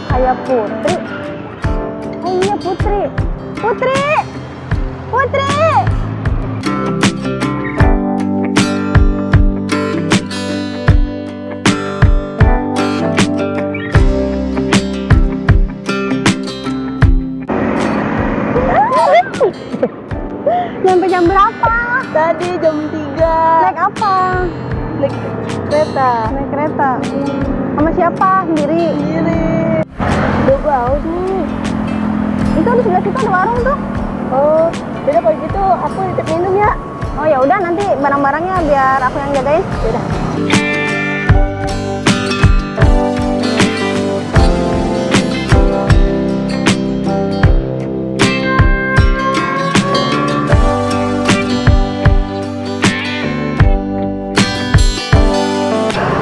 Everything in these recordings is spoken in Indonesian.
Kayak Putri. Oh iya Putri. Putri. Putri. Sampai jam berapa? Tadi jam 3. Naik apa? Naik kereta. Naik kereta. Sama siapa? Sendiri? Sendiri. Udah gua haus nih. Itu di sebelah situ ada warung tuh. Oh, beda kalau gitu aku titip minum ya. Oh ya udah, nanti barang-barangnya biar aku yang jagain. Udah.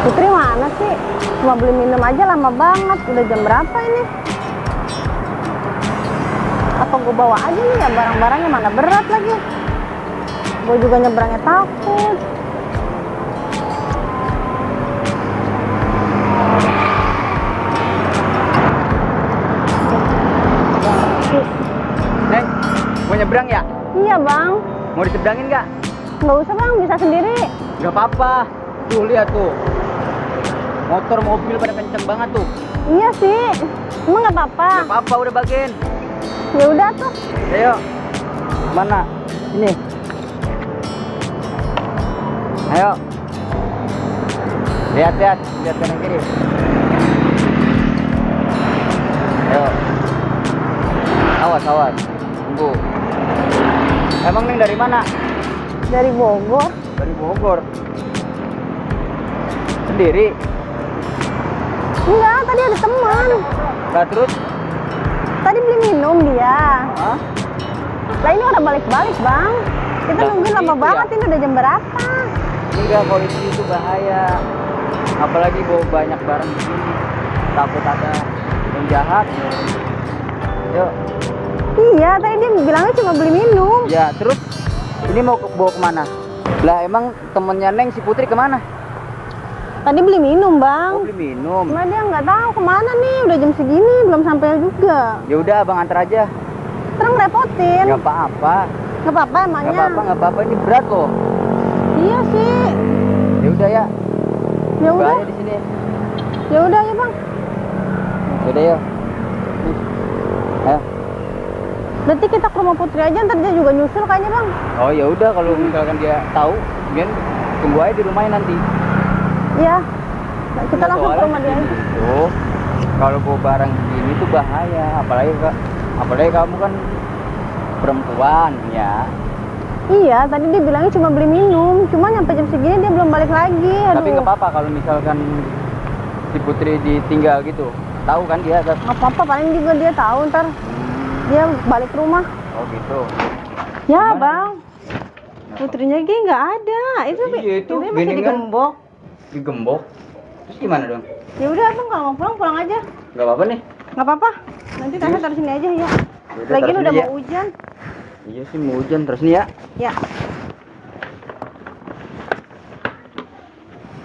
Putri mana sih? Cuma beli minum aja lama banget. Udah jam berapa ini? Apa gue bawa aja nih ya barang-barangnya, mana berat lagi. Gue juga nyebrangnya takut. Neng, mau nyebrang ya? Iya bang. Mau diseberangin nggak? Nggak usah bang, bisa sendiri. Nggak apa-apa. Tuh lihat tuh. Motor mobil pada kenceng banget tuh. Iya sih. Emang nggak apa-apa? Nggak apa-apa, udah bagian. Ya udah tuh. Ayo. Mana? Ini. Ayo. Lihat kanan kiri. Ayo. Awas. Tunggu. Emang Neng dari mana? Dari Bogor. Dari Bogor. Sendiri? Enggak, tadi ada teman. Nah, terus? Tadi beli minum dia. Hah? Lah ini udah balik-balik bang. Kita Lah, nungguin lama gitu banget, ya? ini udah jam berapa? Enggak, polisi itu bahaya. Apalagi bawa banyak barang di sini. Takut ada penjahat. Yuk. Iya, tadi dia bilangnya cuma beli minum. Ya, terus ini mau bawa kemana? Lah emang temennya Neng si Putri kemana? Tadi beli minum bang. Oh, beli minum. Cuma dia nggak tahu kemana nih, udah jam segini belum sampai juga. Ya udah, abang antar aja. Terus ngerepotin. Nggak apa-apa. Nggak apa-apa emangnya. Nggak apa-apa. Ini berat loh. Iya sih. Ya udah ya. Ya udah. Bahaya di sini. Ya udah ya bang. Ya udah ya. Ayo. Berarti kita ke rumah Putri aja, ntar dia juga nyusul kayaknya bang. Oh ya udah, kalau misalkan dia tahu, kemudian tunggu aja di rumahnya nanti. Iya. Nah, kita Nah, langsung ke soalnya rumah dia aja. itu, kalau bawa barang begini tuh bahaya, apalagi kamu kan perempuan ya. Iya, tadi dia bilangnya cuma beli minum. Cuma nyampe jam segini dia belum balik lagi. Aduh. Tapi nggak apa-apa kalau misalkan si Putri ditinggal gitu. Tahu kan dia ada. Nggak apa-apa, paling juga dia tahu ntar dia balik ke rumah. Oh gitu. Ya Gimana? bang, Putrinya Gi nggak ada. Itu Iya, itu pintunya masih gini kan. digembok. Digembok. Terus gimana dong? Ya udah bang, kalau mau pulang aja. Nggak apa-apa nih. Nggak apa-apa. Nanti tasnya taruh sini aja ya. Yaudah, Lagian taruh udah sini mau hujan. Iya sih mau hujan terus nih ya. Ya.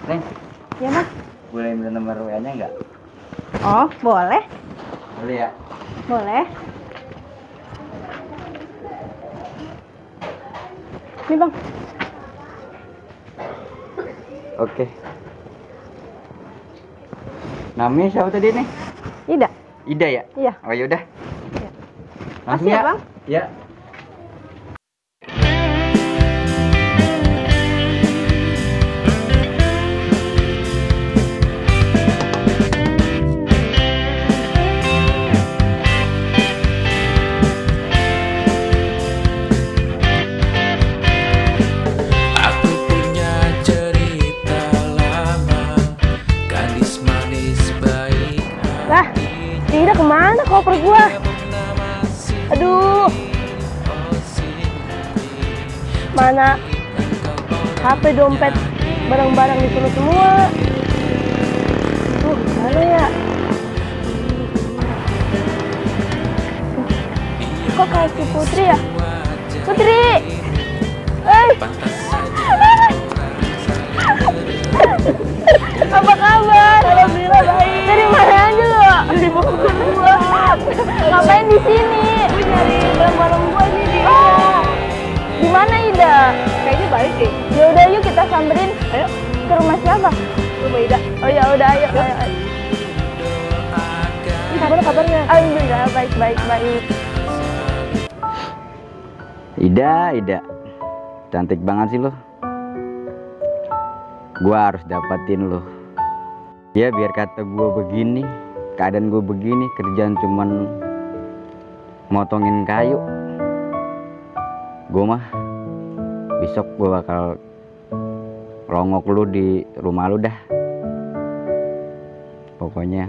Neng, Ya mas. boleh minta nomor WA-nya nggak? Oh boleh. Boleh ya. Boleh. Nih bang. Oke. Namanya siapa tadi nih? Ida. Ida ya? Iya. Oh yaudah. Iya. Langsung Makasih ya, ya. Bang. Ya. Aku punya cerita lama, gadis manis baik. Lah, Ida kemana koper gua? Aduh. Mana HP, dompet, barang-barang di sini semua. Aduh, gimana ya? Kok kayak si Putri ya? Putri! Eh! Apa kabar? Alhamdulillah baik. Dari mana aja lo? Dari Bogor gua. Ngapain di sini? Gue nyari barang-barang gua nih di Di mana Ida? Kayaknya balik deh. Ya udah yuk kita samperin. Ayo. Ke rumah siapa? Rumah Ida. Oh ya udah ayo. Gimana kabarnya? Alhamdulillah baik. Ida, cantik banget sih lo. Gua harus dapatin lo. Ya biar kata gua begini, keadaan gua begini, kerjaan cuman motongin kayu. Gua mah besok gua bakal longok lu di rumah lu dah. Pokoknya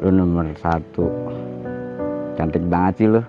lu nomor 1. Cantik banget sih lu.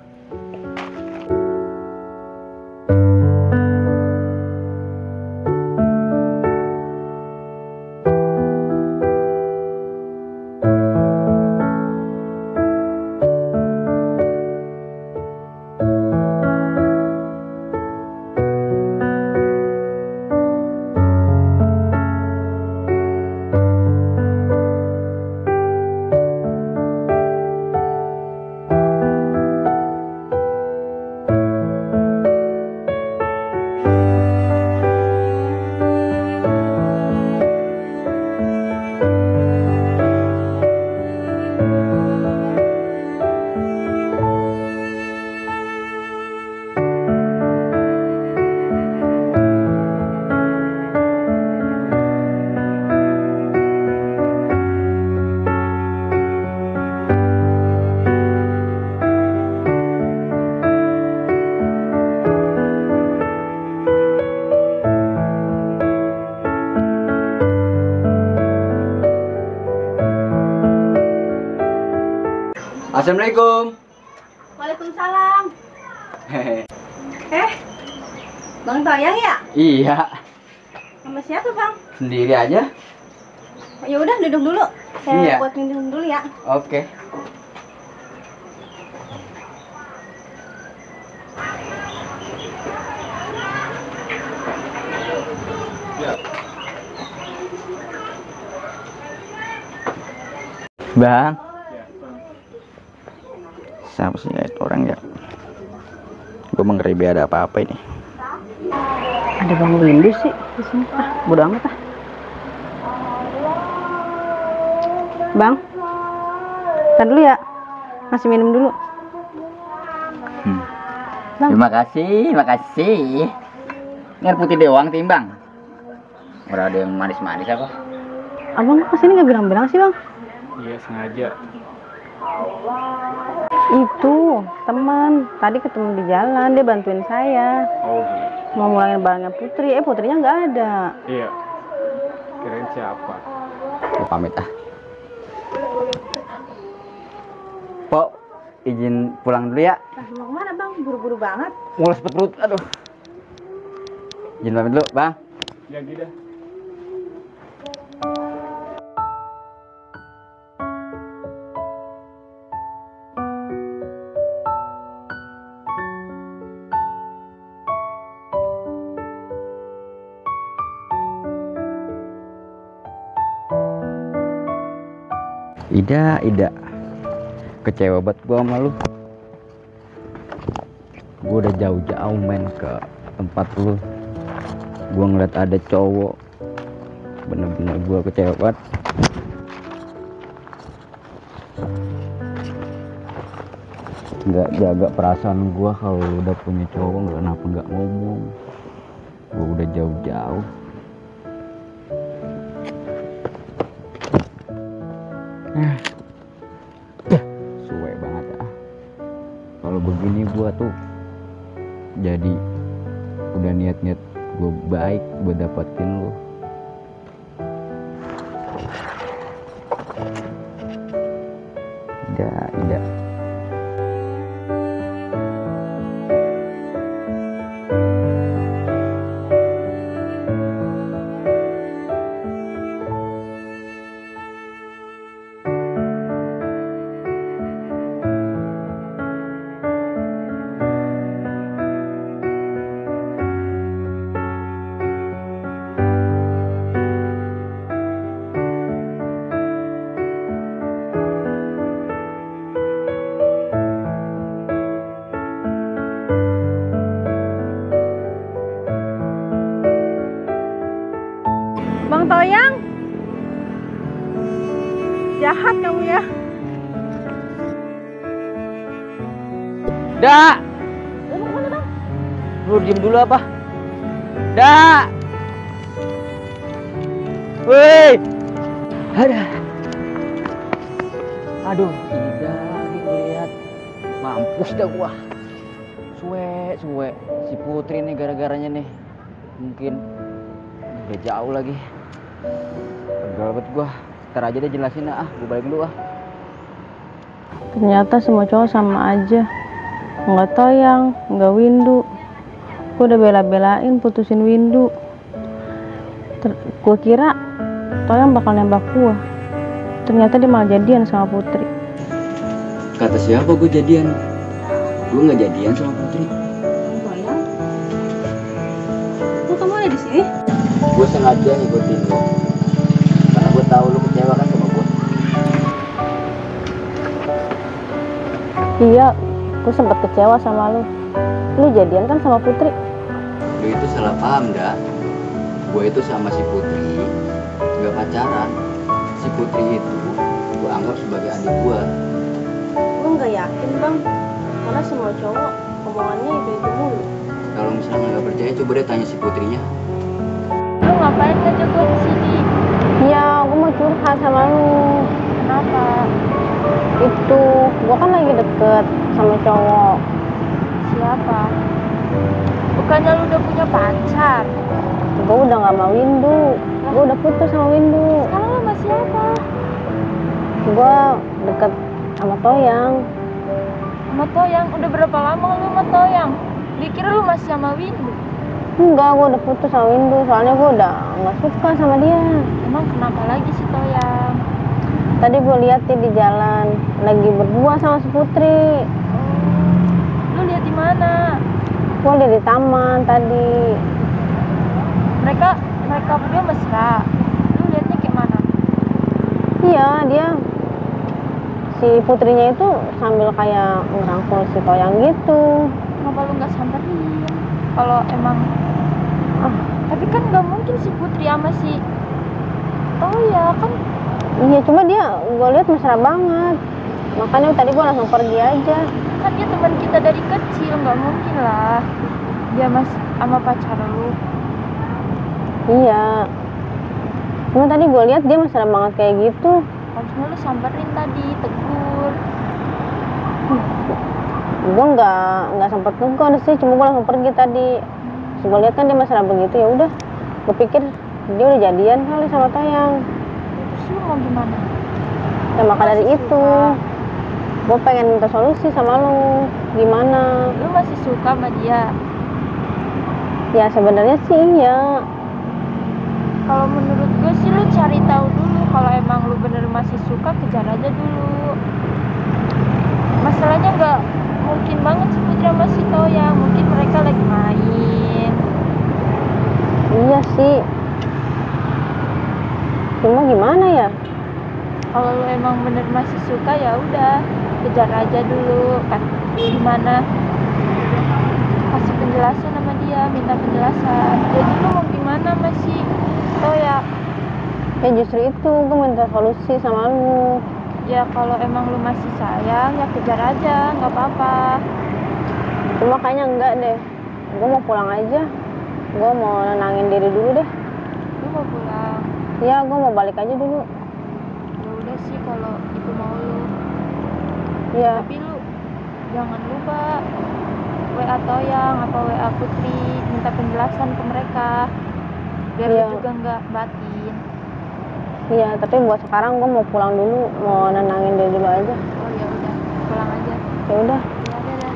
Assalamualaikum. Waalaikumsalam. Bang Toyang ya? Iya, Sama siapa bang? sendiri aja. Ya udah duduk dulu. Saya Iya. buat minum dulu ya. Oke. Bang. Siapa sih itu orang ya? Gue mengeribi ada apa-apa ini. Ada Bang Windu sih di sini. Bodo amat ah. Bang, tar dulu ya. Masih minum dulu. Bang. Terima kasih. Ini air putih doang timbang. Ora ada yang manis-manis apa? Abang kok kesini nggak bilang-bilang sih bang? Iya sengaja. Itu teman tadi ketemu di jalan, dia bantuin saya Oh gitu. mau ngulangin barangnya Putri. Putrinya nggak ada. Iya. Kirain siapa? Gue pamit ah. Pok, izin pulang dulu ya. Mau kemana bang? Buru-buru banget. Mules perut, aduh. Izin pamit dulu, Bang. Ya gitu dah. Ida, kecewa banget gua sama lu. Gua udah jauh-jauh main ke tempat lu. Gua ngeliat ada cowok. Bener-bener gua kecewa banget. Nggak jaga perasaan gua kalau lu udah punya cowok, kenapa nggak ngomong? Gua udah jauh-jauh. Suwe banget ah. Kalau begini gua tuh jadi udah niat-niat gua baik buat dapetin lu. Ida. Bang Toyang, jahat kamu ya. Da. Lu diem dulu apa? Da. Woi. Ada. Aduh, tidak lagi lihat. Mampus dah gua. Suwe. Si Putri nih gara-garanya nih. Mungkin udah jauh lagi. Pegal banget gua. Ntar aja deh jelasin ah. Gua balik dulu ah. Ternyata semua cowok sama aja. Nggak Toyang, nggak Windu. Gue udah bela-belain putusin Windu. Gue kira Toyang bakal nembak gue. Ternyata dia malah jadian sama Putri. Kata siapa gue jadian? Gue nggak jadian sama Putri. Toyang? Kok kamu ada di sini? Gue sengaja ngikutin lo. Karena gue tahu lo kecewa kan sama gue. Iya, gue sempet kecewa sama lu. Lu jadian kan sama Putri? Lu itu salah paham dah. Gue itu sama si Putri nggak pacaran. Si Putri itu gue anggap sebagai adik gue. Gue nggak yakin bang, karena semua cowok omongannya itu mulu. Kalau misalnya nggak percaya, coba deh tanya si Putrinya. Lu ngapain ngajak gue kesini? Iya, gue mau curhat sama lu. Kenapa? Itu, gue kan lagi deket sama cowok. Siapa? Bukannya lu udah punya pacar? Gue udah gak mau Windu. Gue udah putus sama Windu. Sekarang lu sama siapa? Gue deket sama Toyang. Sama Toyang? Udah berapa lama lu sama Toyang? Dikira lu masih sama Windu. Enggak, gue udah putus sama Windu. Soalnya gue udah gak suka sama dia. Emang kenapa lagi si Toyang? Tadi gue lihat dia di jalan lagi berdua sama si Putri. Lu lihat di mana? Gue lihat di taman tadi. Mereka berdua mesra. Lu lihatnya kayak mana? Iya, dia si Putrinya itu sambil kayak ngerangkul si Toyang gitu. Kenapa lu nggak samperin? Kalau emang tapi kan nggak mungkin si Putri sama si Toya kan. Iya, cuma dia gue lihat mesra banget. Makanya tadi gue langsung pergi aja. Kan dia teman kita dari kecil, nggak mungkin lah dia sama pacar lu. Iya. Cuma tadi gue lihat dia mesra banget kayak gitu. Harusnya lu samperin tadi, tegur. Gue nggak sempet tegur sih, cuma gue langsung pergi tadi. Terus gue lihat kan dia mesra begitu, ya udah. Gue pikir dia udah jadian kali sama Toyang. Terus lu mau gimana? Ya maka dari itu, gue pengen minta solusi sama lu. Gimana? Lu masih suka sama dia? Ya sebenarnya sih iya. Kalau menurut gue sih lu cari tahu dulu. Kalau emang lu bener masih suka, kejar aja dulu. Masalahnya nggak mungkin banget si Putri sama si Toyang. Mungkin mereka lagi main. Iya sih. Cuma gimana ya? Kalau lu emang bener masih suka, ya udah kejar aja dulu. Kan gimana? Kasih penjelasan sama dia, minta penjelasan. Jadi lu mau gimana masih Toya? Ya justru itu gue minta solusi sama lu. Ya kalau emang lu masih sayang, ya kejar aja, nggak apa-apa. Cuma kayaknya enggak deh. Gue mau pulang aja. Gue mau nenangin diri dulu deh. Lu mau pulang? Ya gue mau balik aja dulu. Ya udah sih kalau itu mau lu. Iya. Tapi lu jangan lupa WA Toyang atau WA Putri, minta penjelasan ke mereka. Biar Iya. lu juga nggak batin. Iya, tapi buat sekarang gue mau pulang dulu, mau nenangin diri dulu aja. Oh ya udah, pulang aja. Ya udah. Ya udah.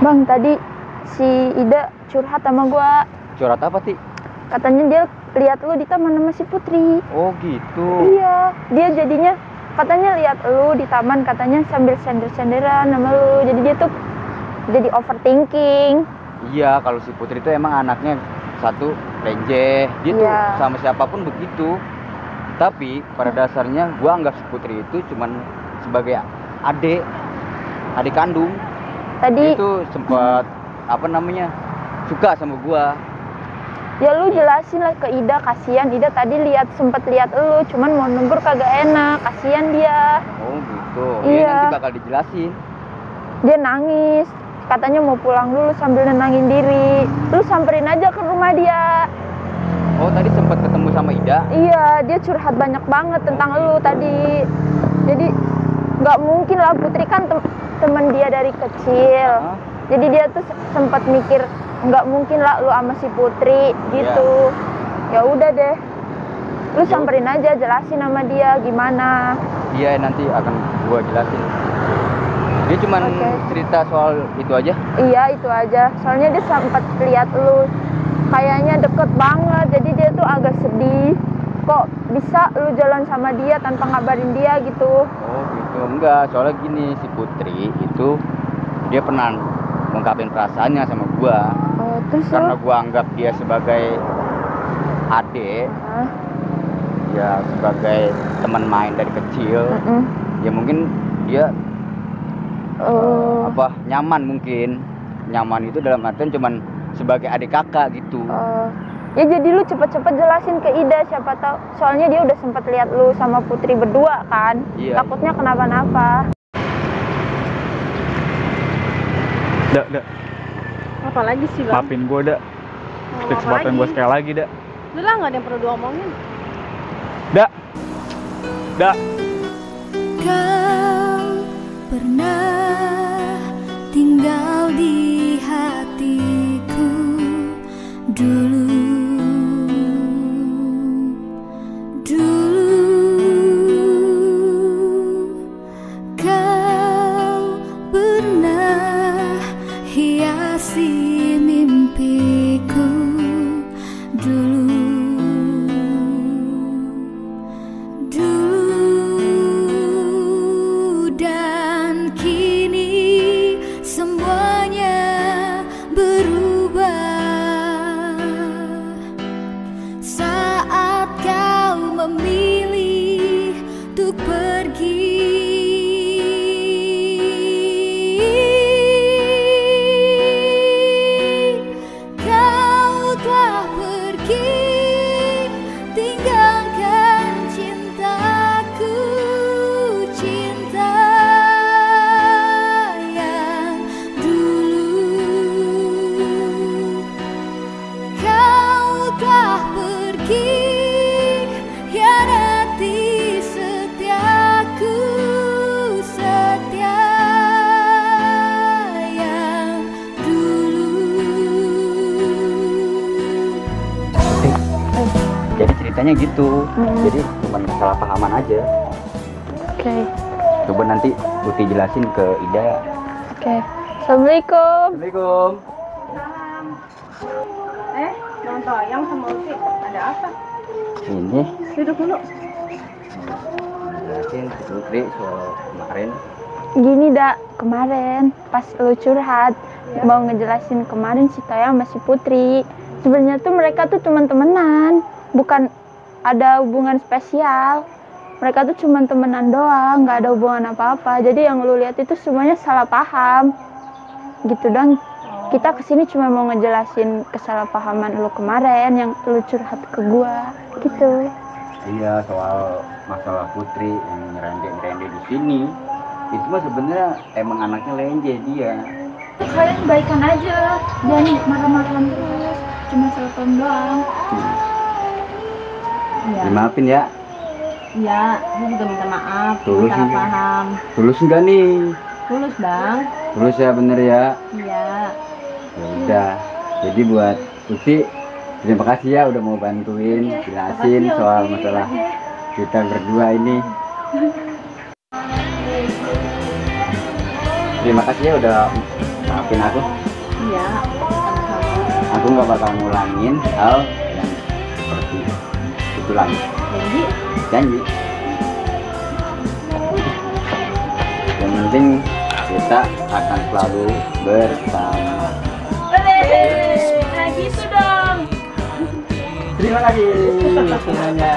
Bang, tadi si Ida curhat sama gua. Curhat apa sih? Katanya dia lihat lu di taman sama si Putri. Oh gitu. Iya, dia jadinya katanya lihat lu di taman, katanya sambil sender-senderan sama lu. Jadi dia tuh jadi overthinking. Iya, kalau si Putri itu emang anaknya satu lenje, dia tuh Iya. sama siapapun begitu. Tapi pada dasarnya gua anggap si Putri itu cuman sebagai adik kandung. Tadi Dia itu sempat apa namanya suka sama gua. Ya lu jelasin lah ke Ida, kasihan Ida tadi sempat lihat lu, cuman mau negur kagak enak, kasihan dia. Oh gitu. Iya. Ya, nanti bakal dijelasin. Dia nangis, katanya mau pulang dulu sambil nenangin diri. Lu samperin aja ke rumah dia. Oh tadi sempat ketemu sama Ida. Iya, dia curhat banyak banget tentang lu tadi. Jadi nggak mungkin lah, Putri kan temen dia dari kecil. Hah? Jadi dia tuh sempat mikir nggak mungkin lah lu sama si Putri gitu. Ya udah deh, lu samperin aja, jelasin sama dia gimana. Iya nanti akan gua jelasin. Dia cuman Oke. cerita soal itu aja. Iya itu aja, soalnya dia sempat lihat lu kayaknya deket banget, jadi dia tuh agak sedih. Kok bisa lu jalan sama dia tanpa ngabarin dia gitu? Oh gitu. Enggak, soalnya gini, si Putri itu dia pernah ngungkapin perasaannya sama gua. Oh, terus Karena lu? gua anggap dia sebagai adik, Hah? ya sebagai teman main dari kecil. Mm-mm. Ya mungkin dia Oh. nyaman mungkin. Nyaman itu dalam artian cuman sebagai adik kakak gitu. Ya jadi lu cepet-cepet jelasin ke Ida, siapa tahu. Soalnya dia udah sempat lihat lu sama Putri berdua kan. Iya. Takutnya kenapa-napa. Dak. Apa lagi sih bang? Maafin gue, Dak. Mau Kesempatan apa gue lagi? sekali lagi, Dak. Udah lah, nggak ada yang perlu diomongin. Dak. Dak. Kau pernah tinggal di hatiku dulu. Kau pernah hiasi mimpiku dulu. Dan kini semuanya berubah saat kau memilih untuk pergi. Kau telah pergi, tinggalkan cintaku, cinta yang dulu. Kau telah pergi, hianati setiaku, setia yang dulu. Jadi ceritanya gitu. Jadi cuma kesalahpahaman aja. Oke. Coba nanti Putri jelasin ke Ida. Oke. Assalamualaikum. Assalamualaikum. Bang Toyang sama Uti, ada apa? Ini Duduk dulu. jelasin ke Putri soal kemarin. Gini dak, kemarin pas lu curhat mau ngejelasin kemarin si Toyang sama si Putri. Sebenarnya tuh mereka tuh teman-temenan, bukan ada hubungan spesial. Mereka tuh cuma temenan doang, nggak ada hubungan apa-apa. Jadi yang lu lihat itu semuanya salah paham. Gitu dong. Kita kesini cuma mau ngejelasin kesalahpahaman lu kemarin yang lu curhat ke gua, gitu. Iya, soal masalah Putri yang ngerendek-ngerendek di sini. Itu mah sebenarnya emang anaknya lenje dia. Kalian baikan aja, jangan marah-marahan terus. Cuma salah paham doang. Iya. Dimaafin ya. Iya, gue juga minta maaf. Tulus Salah juga. paham. Tulus enggak nih? Tulus bang. Tulus ya bener ya. Iya. Ya udah. Jadi buat Putri, terima kasih ya udah mau bantuin jelasin soal masalah kita berdua ini. Terima kasih ya udah maafin aku. Iya. Sama-sama. Aku nggak bakal ngulangin hal yang seperti itu lagi. Jadi, Janji. Yang penting kita akan selalu bersama. nah gitu dong. Terima kasih semuanya.